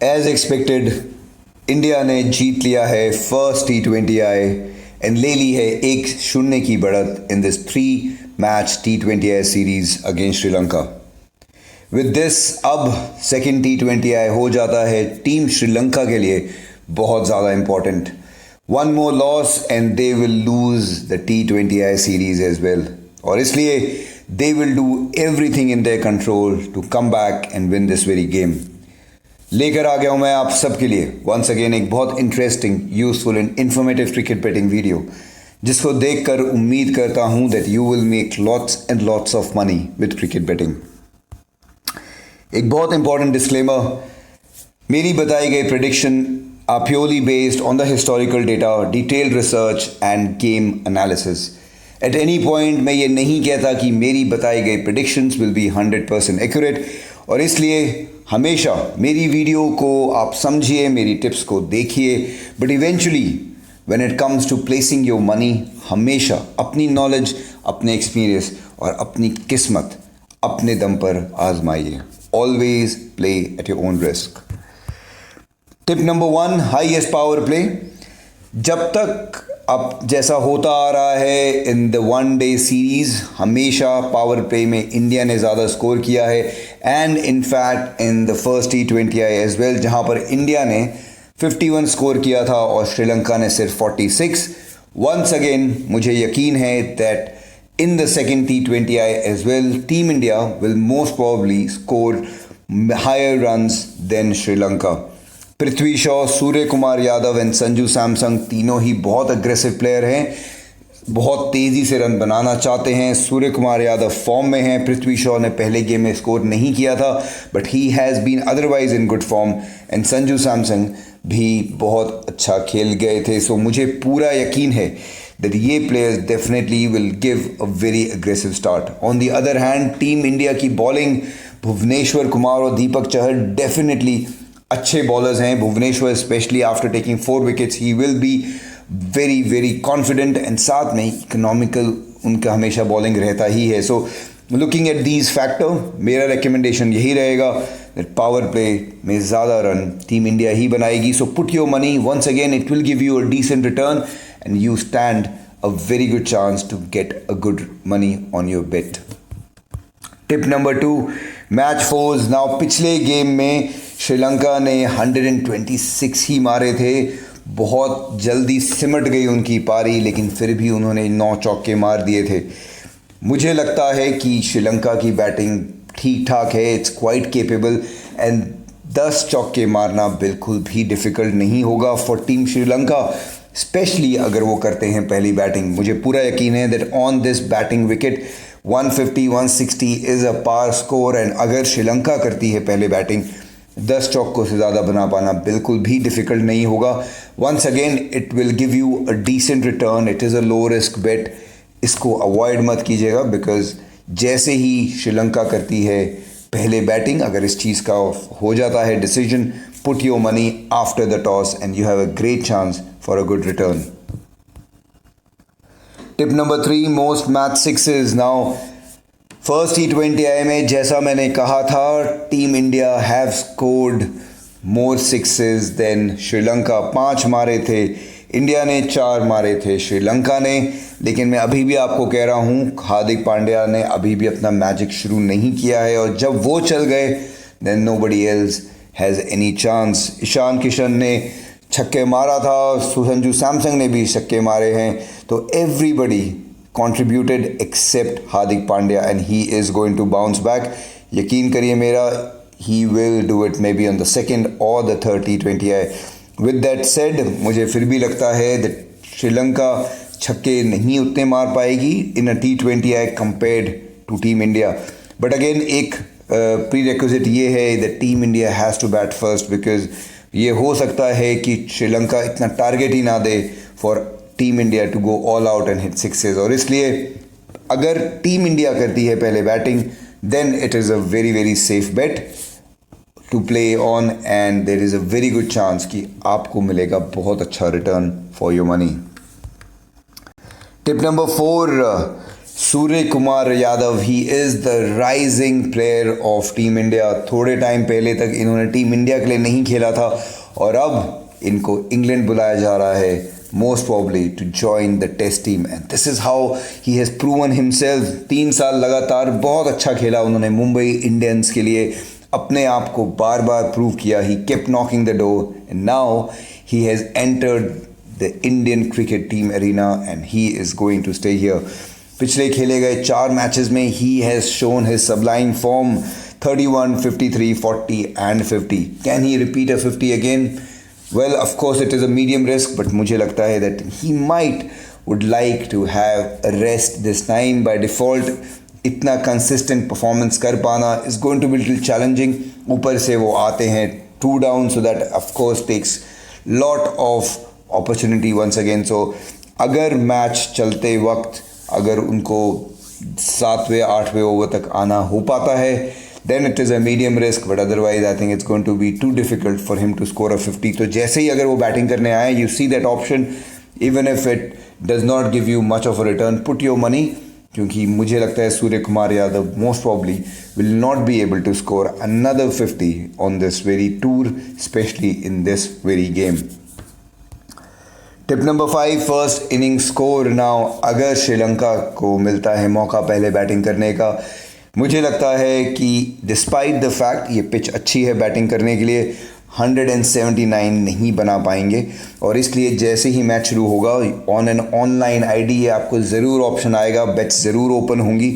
As expected India ने जीत लिया है फर्स्ट T20I एंड ले ली है 1-0 की बढ़त इन दिस 3-मैच T20I series against Sri Lanka. With this अब सेकेंड T20I हो जाता है टीम श्रीलंका के लिए बहुत ज़्यादा important. One more loss and they will lose the T20I series as well, और इसलिए they will do everything in their control to come back and win this very game. लेकर आ गया हूं मैं आप सबके लिए वंस अगेन एक बहुत interesting, useful and informative cricket betting video, जिसको देखकर उम्मीद करता हूं that you will make lots and lots of money with cricket betting. एक बहुत इंपॉर्टेंट डिस्क्लेमर, मेरी बताई गई prediction are purely based on the historical data, detailed research and game analysis. At any point मैं ये नहीं कहता कि मेरी बताई गई प्रेडिक्शंस विल बी 100% एक्यूरेट, और इसलिए हमेशा मेरी वीडियो को आप समझिए, मेरी टिप्स को देखिए, but eventually when it comes to placing your money, हमेशा अपनी नॉलेज, अपने एक्सपीरियंस और अपनी किस्मत अपने दम पर आजमाइए। Always play at your own risk. Tip number 1, highest power play. जब तक अब जैसा होता आ रहा है in the one day series, हमेशा पावर प्ले में इंडिया ने ज़्यादा स्कोर किया है, and in fact in the first T20I as well, जहां पर इंडिया ने 51 स्कोर किया था और श्रीलंका ने सिर्फ 46। वंस अगेन मुझे यकीन है that in the second T20I as well team India will most probably score higher runs than Sri Lanka. Prithvi Shaw, Surya Kumar Yadav and Sanju Samson तीनों ही बहुत अग्रेसिव प्लेयर हैं, बहुत तेज़ी से रन बनाना चाहते हैं। सूर्य कुमार यादव फॉर्म में हैं, पृथ्वी शॉ ने पहले गेम में स्कोर नहीं किया था but he has been otherwise in good form, and Sanju Samson भी बहुत अच्छा खेल गए थे। सो मुझे पूरा यकीन है दैट ये players definitely will give a very aggressive start. On the other hand team India की बॉलिंग, भुवनेश्वर कुमार और दीपक चहर डेफिनेटली अच्छे बॉलर्स हैं। Bhuvneshwar specially after taking 4 wickets he will be very very confident, and साथ में इकोनॉमिकल उनका हमेशा बॉलिंग रहता ही है। So looking at these factor, मेरा रिकमेंडेशन यही रहेगा दैट पावर प्ले में ज़्यादा रन टीम इंडिया ही बनाएगी। So put your money, once again it will give you a decent return and you stand a very good chance to get a good money on your bet. Tip number 2, match fours. Now पिछले game में श्रीलंका ने 126 ही मारे थे, बहुत जल्दी सिमट गई उनकी पारी, लेकिन फिर भी उन्होंने 9 चौके मार दिए थे। मुझे लगता है कि श्रीलंका की बैटिंग ठीक ठाक है, इट्स क्वाइट केपेबल, एंड 10 चौके मारना बिल्कुल भी डिफ़िकल्ट नहीं होगा फॉर टीम श्रीलंका, स्पेशली अगर वो करते हैं पहली बैटिंग। मुझे पूरा यकीन है that on this batting wicket 150-160 is a par score, and अगर श्रीलंका करती है पहले बैटिंग, 10 चौकों से ज़्यादा बना पाना बिल्कुल भी डिफ़िकल्ट नहीं होगा। Once again it will give you a decent return, it is a low risk bet. इसको अवॉइड मत कीजिएगा, बिकॉज जैसे ही श्रीलंका करती है पहले बैटिंग, अगर इस चीज़ का हो जाता है decision, put your money after the toss and you have a great chance for a good return. Tip number 3, most match sixes. Now first T20I में जैसा मैंने कहा था, team India have scored more sixes than Sri Lanka. 5 मारे थे India ने, 4 मारे थे श्रीलंका ने, लेकिन मैं अभी भी आपको कह रहा हूँ हार्दिक पांड्या ने अभी भी अपना मैजिक शुरू नहीं किया है, और जब वो चल गए then nobody else has any chance. Ishan Kishan ने छक्के मारा था, संजू सैमसन ने भी छक्के मारे हैं, तो everybody contributed except Hardik Pandya, and he is going to bounce back. यकीन करिए मेरा, he will do it maybe on the second or the third T20I. With that said, मुझे फिर भी लगता है that श्रीलंका छक्के नहीं उतने मार पाएगी in a T20I compared to Team India. But again एक prerequisite ये है that Team India has to bat first, because ये हो सकता है कि श्रीलंका इतना टारगेट ही ना दे for team India to go all out and hit sixes, और इसलिए अगर टीम इंडिया करती है पहले batting, then it is a very very safe bet to play on, and there is a very good chance कि आपको मिलेगा बहुत अच्छा return for your money. Tip number 4, Surya Kumar Yadav, he is the rising player of team India. थोड़े time पहले तक इन्होंने team India के लिए नहीं खेला था और अब इनको इंग्लैंड बुलाया जा रहा है, most probably to join the test team, and this is how he has proven himself. 3 साल लगातार बहुत अच्छा खेला उन्होंने मुंबई इंडियंस के लिए, अपने आप को बार बार प्रूव किया। He kept knocking the door and now he has entered the Indian cricket team arena and he is going to stay here. पिछले खेले गए 4 मैचेस में he has shown his sublime form, 31, 53, 40 and 50। Can he repeat a 50 again? Well, of course it is a medium risk, but मुझे लगता है that he might would like to have a rest this time. By default इतना consistent performance कर पाना is going to be little challenging. ऊपर से वो आते हैं 2 down, so that of course takes lot of opportunity once again. So अगर match चलते वक्त अगर उनको 7वें 8वें ओवर तक आना हो पाता है, then it is a medium risk, but otherwise I think it's going to be too difficult for him to score a 50. तो जैसे ही अगर वो बैटिंग करने आए, you see that option, even if it does not give you much of a return, put your money, क्योंकि मुझे लगता है Surya Kumar Yadav most probably will not be able to score another 50 on this very tour, especially in this very game. Tip number 5, first inning score. Now अगर श्रीलंका को मिलता है मौका पहले बैटिंग करने का, मुझे लगता है कि डिस्पाइट द फैक्ट ये पिच अच्छी है बैटिंग करने के लिए, 179 नहीं बना पाएंगे। और इसलिए जैसे ही मैच शुरू होगा ऑन एन ऑनलाइन आईडी आपको ज़रूर ऑप्शन आएगा, बेट्स ज़रूर ओपन होंगी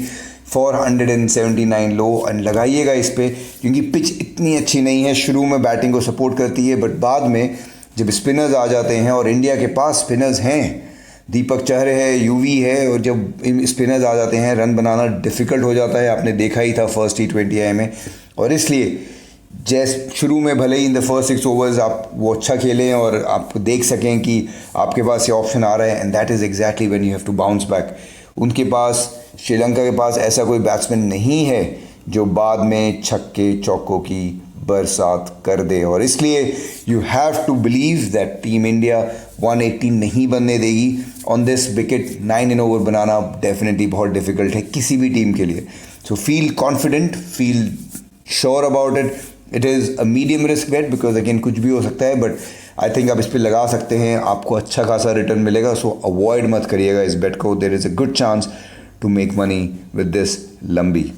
फॉर 179 लो, एंड लगाइएगा इस पर, क्योंकि पिच इतनी अच्छी नहीं है। शुरू में बैटिंग को सपोर्ट करती है, बट बाद में जब स्पिनर्स आ जाते हैं, और इंडिया के पास स्पिनर्स हैं, दीपक चहर है, यूवी है, और जब स्पिनर्स आ जाते हैं रन बनाना डिफ़िकल्ट हो जाता है। आपने देखा ही था फर्स्ट T20I में। और इसलिए जैसे शुरू में भले ही इन द फर्स्ट 6 ओवर्स आप वो अच्छा खेलें और आप देख सकें कि आपके पास ये ऑप्शन आ रहा है, and that is exactly when you have to bounce back. उनके पास, श्रीलंका के पास ऐसा कोई बैट्समैन नहीं है जो बाद में छक्के चौकों की बरसात कर दे, और इसलिए you have to believe that team India 180 नहीं बनने देगी on this wicket. 9 in over बनाना डेफिनेटली बहुत डिफिकल्ट है किसी भी टीम के लिए। So feel confident, feel sure about it. It is a medium risk bet because again कुछ भी हो सकता है, बट आई थिंक आप इस पर लगा सकते हैं, आपको अच्छा खासा रिटर्न मिलेगा। सो अवॉइड मत करिएगा इस बेट को। There is a good chance to make money with this लंबी।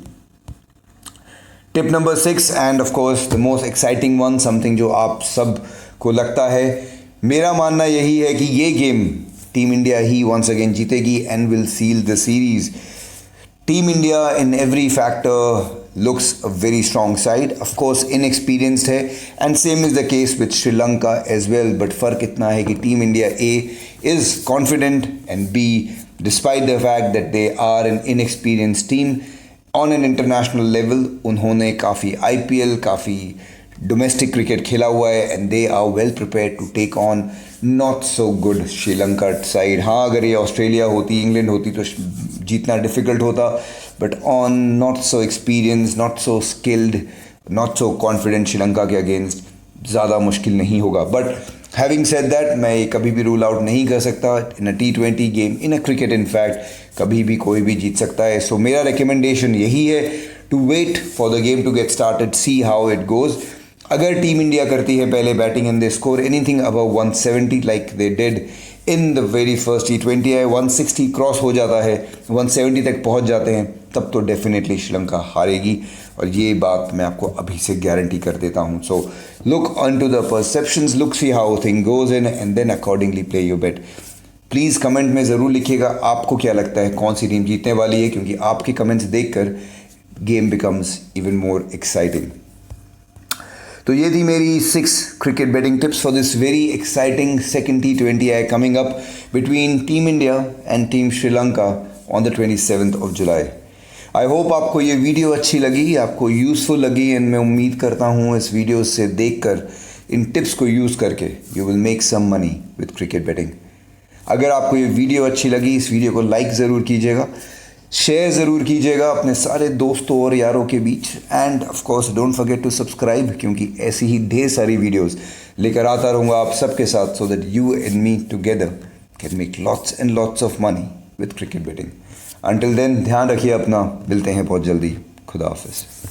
Tip number 6 and of course the most exciting one, something जो आप सब को लगता है, मेरा मानना यही है कि ये गेम टीम इंडिया ही वंस अगेन जीतेगी and will seal the series. Team India in every factor looks a very strong side, of course inexperienced है, and same is the case with Sri Lanka as well, but फ़र्क इतना है कि team India A is confident and B, despite the fact that they are an inexperienced team on an international level, उन्होंने काफ़ी IPL, काफ़ी domestic cricket खेला हुआ है, and they are well prepared to take on not so good Sri Lanka side. हाँ, अगर ये Australia होती, इंग्लैंड होती तो जीतना डिफ़िकल्ट होता, but on not so experience, not so skilled, not so confident Sri Lanka के अगेंस्ट ज़्यादा मुश्किल नहीं होगा। बट हैविंग सेड दैट, मैं ये कभी भी रूल आउट नहीं कर सकता। इन अ T20 game, in a cricket in fact कभी भी कोई भी जीत सकता है। सो मेरा रिकमेंडेशन यही है to wait for the game to get started, see how it goes. अगर टीम इंडिया करती है पहले batting and they score anything above 170 like they did in the very first T20I, 160 cross हो जाता है, 170 तक पहुंच जाते हैं, तब तो डेफिनेटली श्रीलंका हारेगी, और ये बात मैं आपको अभी से गारंटी कर देता हूँ। So look on to the perceptions, look see how thing goes in, and then accordingly play your bet. Please comment में ज़रूर लिखिएगा आपको क्या लगता है कौन सी टीम जीतने वाली है, क्योंकि आपके कमेंट्स देखकर game becomes even more exciting. तो ये थी मेरी 6 cricket betting tips for this very exciting second T20I coming up between team India and team Sri Lanka on the 27th of July। I hope आपको ये वीडियो अच्छी लगी, आपको यूज़फुल लगी, एंड मैं उम्मीद करता हूँ इस वीडियो से देखकर, इन टिप्स को यूज़ करके you will make some money with cricket betting. अगर आपको ये वीडियो अच्छी लगी, इस वीडियो को लाइक ज़रूर कीजिएगा, शेयर ज़रूर कीजिएगा अपने सारे दोस्तों और यारों के बीच, and of course don't forget to subscribe, क्योंकि ऐसी ही ढेर सारी वीडियोस लेकर आता रहूँगा आप सबके साथ, so that you and me together can make lots and lots of money with cricket betting. Until then ध्यान रखिए अपना, मिलते हैं बहुत जल्दी। खुदा हाफिज़।